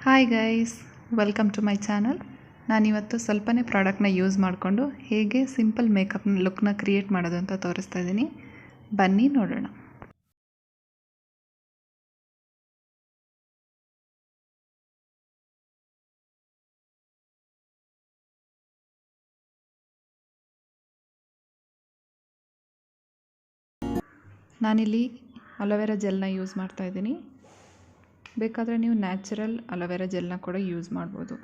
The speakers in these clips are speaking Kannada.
Hi guys, welcome to my channel. ನಾನಿವತ್ತು ಸ್ವಲ್ಪನೇ ಪ್ರಾಡಕ್ಟ್ನ ಯೂಸ್ ಮಾಡಿಕೊಂಡು ಹೇಗೆ ಸಿಂಪಲ್ ಮೇಕಪ್ ಲುಕ್ನ ಕ್ರಿಯೇಟ್ ಮಾಡೋದು ಅಂತ ತೋರಿಸ್ತಾ ಇದ್ದೀನಿ. ಬನ್ನಿ ನೋಡೋಣ. ನಾನಿಲ್ಲಿ ಅಲೋವೆರಾ ಜೆಲ್ನ ಯೂಸ್ ಮಾಡ್ತಾ ಇದ್ದೀನಿ. ಬೇಕಾದರೆ ನೀವು ನ್ಯಾಚುರಲ್ ಅಲೋವೆರಾ ಜೆಲ್ನ ಕೂಡ ಯೂಸ್ ಮಾಡ್ಬೋದು.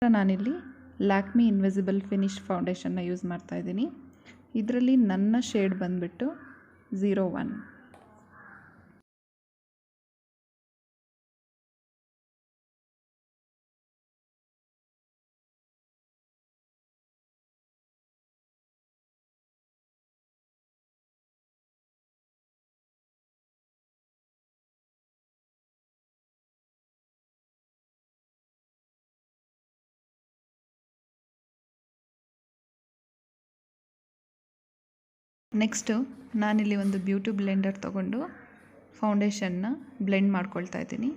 ನಾನಿಲ್ಲಿ ಲ್ಯಾಕ್ಮಿ ಇನ್ವಿಸಿಬಲ್ ಫಿನಿಶ್ ಫೌಂಡೇಶನ್ನ ಯೂಸ್ ಮಾಡ್ತಾ ಇದ್ದೀನಿ. ಇದರಲ್ಲಿ ನನ್ನ ಶೇಡ್ ಬಂದುಬಿಟ್ಟು 01. ನೆಕ್ಸ್ಟು ನಾನಿಲ್ಲಿ ಒಂದು ಬ್ಯೂಟಿ ಬ್ಲೆಂಡರ್ ತೊಗೊಂಡು ಫೌಂಡೇಶನ್ನ ಬ್ಲೆಂಡ್ ಮಾಡ್ಕೊಳ್ತಾ ಇದ್ದೀನಿ.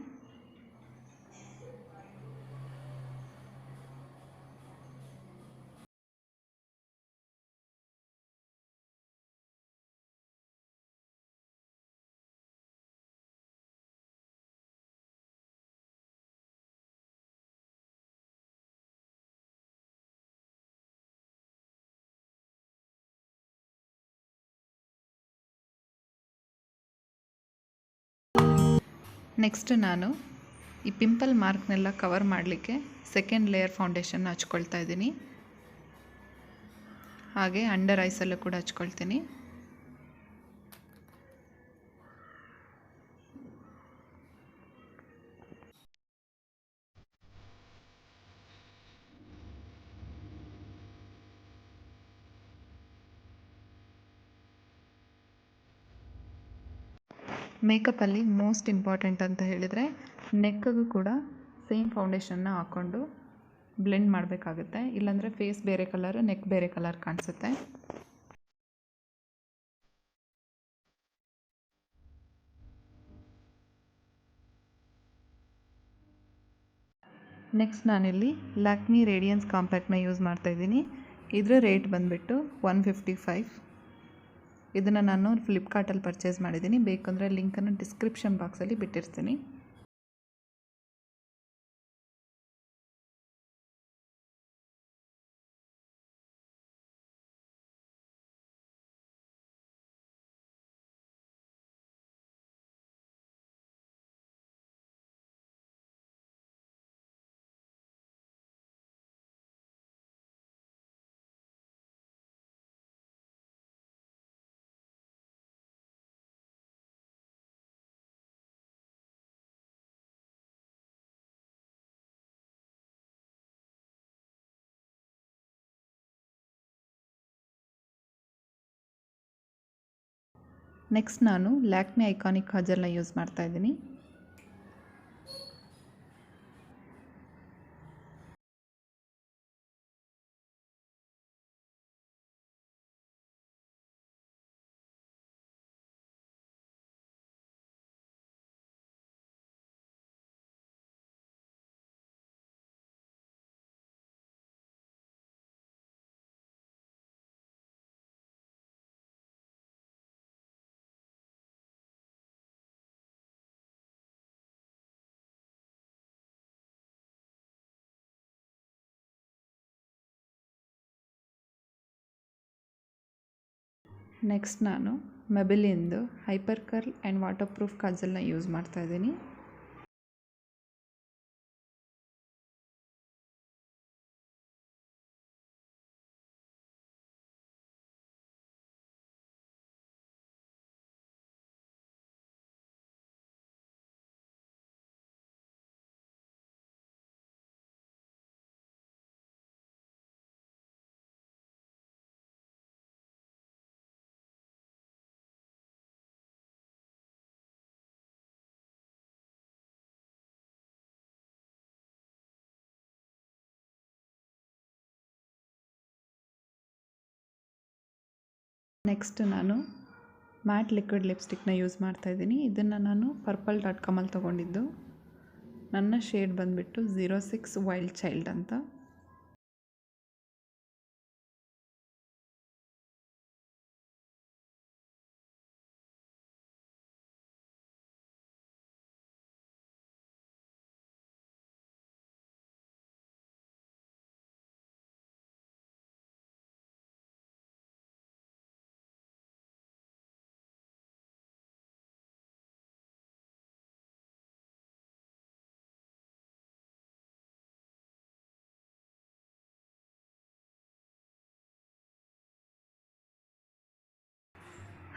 ನೆಕ್ಸ್ಟ್ ನಾನು ಈ ಪಿಂಪಲ್ ಮಾರ್ಕ್ನೆಲ್ಲ ಕವರ್ ಮಾಡಲಿಕ್ಕೆ ಸೆಕೆಂಡ್ ಲೇಯರ್ ಫೌಂಡೇಶನ್ನ ಹಚ್ಕೊಳ್ತಾ ಇದ್ದೀನಿ. ಹಾಗೆ ಅಂಡರ್ ಐಸಲ್ಲೂ ಕೂಡ ಹಚ್ಕೊಳ್ತೀನಿ. ಮೇಕಪ್ಪಲ್ಲಿ ಮೋಸ್ಟ್ ಇಂಪಾರ್ಟೆಂಟ್ ಅಂತ ಹೇಳಿದರೆ ನೆಕ್ಕಿಗೂ ಕೂಡ ಸೇಮ್ ಫೌಂಡೇಶನ್ನ ಹಾಕ್ಕೊಂಡು ಬ್ಲೆಂಡ್ ಮಾಡಬೇಕಾಗುತ್ತೆ. ಇಲ್ಲಾಂದರೆ ಫೇಸ್ ಬೇರೆ ಕಲರ್, ನೆಕ್ ಬೇರೆ ಕಲರ್ ಕಾಣಿಸುತ್ತೆ. ನೆಕ್ಸ್ಟ್ ನಾನಿಲ್ಲಿ ಲ್ಯಾಕ್ಮಿ ರೇಡಿಯನ್ಸ್ ಕಾಂಪ್ಯಾಕ್ಟ್ನ ಯೂಸ್ ಮಾಡ್ತಾ ಇದ್ದೀನಿ. ಇದರ ರೇಟ್ ಬಂದುಬಿಟ್ಟು 155. ಇದನ್ನು ನಾನು ಫ್ಲಿಪ್ಕಾರ್ಟಲ್ಲಿ ಪರ್ಚೇಸ್ ಮಾಡಿದ್ದೀನಿ. ಬೇಕಂದರೆ ಲಿಂಕನ್ನು ಡಿಸ್ಕ್ರಿಪ್ಷನ್ ಬಾಕ್ಸಲ್ಲಿ ಬಿಟ್ಟಿರ್ತೀನಿ. ನೆಕ್ಸ್ಟ್ ನಾನು ಲ್ಯಾಕ್ಮಿ ಐಕಾನಿಕ್ ಕಾಜಲ್ನ ಯೂಸ್ ಮಾಡ್ತಾ ಇದ್ದೀನಿ. ನೆಕ್ಸ್ಟ್ ನಾನು ಮೆಬೆಲಿನ್ದು hyper curl and water proof ಕಾಜಲ್ನ ಯೂಸ್ ಮಾಡ್ತಾ ಇದ್ದೀನಿ. ನೆಕ್ಸ್ಟ್ ನಾನು ಮ್ಯಾಟ್ ಲಿಕ್ವಿಡ್ ಲಿಪ್ಸ್ಟಿಕ್ನ ಯೂಸ್ ಮಾಡ್ತಾಯಿದ್ದೀನಿ. ಇದನ್ನು ನಾನು purple.comಲ್ಲಿ ತೊಗೊಂಡಿದ್ದು. ನನ್ನ ಶೇಡ್ ಬಂದುಬಿಟ್ಟು 06 ವೈಲ್ಡ್ ಚೈಲ್ಡ್ ಅಂತ.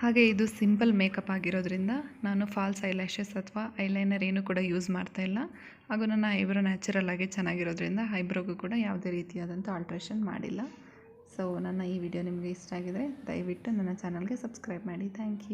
ಹಾಗೆ ಇದು ಸಿಂಪಲ್ ಮೇಕಪ್ ಆಗಿರೋದ್ರಿಂದ ನಾನು ಫಾಲ್ಸ್ ಐಲ್ಯಾಶಸ್ ಅಥವಾ ಐಲೈನರ್ ಏನೂ ಕೂಡ ಯೂಸ್ ಮಾಡ್ತಾ ಇಲ್ಲ. ಹಾಗೂ ನನ್ನ ಐಬ್ರೋ ನ್ಯಾಚುರಲ್ ಆಗಿ ಚೆನ್ನಾಗಿರೋದ್ರಿಂದ ಐಬ್ರೋಗೂ ಕೂಡ ಯಾವುದೇ ರೀತಿಯಾದಂಥ ಆಲ್ಟ್ರೇಷನ್ ಮಾಡಿಲ್ಲ. ಸೊ ನನ್ನ ಈ ವಿಡಿಯೋ ನಿಮಗೆ ಇಷ್ಟ ಆಗಿದರೆ ದಯವಿಟ್ಟು ನನ್ನ ಚಾನಲ್ಗೆ ಸಬ್ಸ್ಕ್ರೈಬ್ ಮಾಡಿ. Thank you.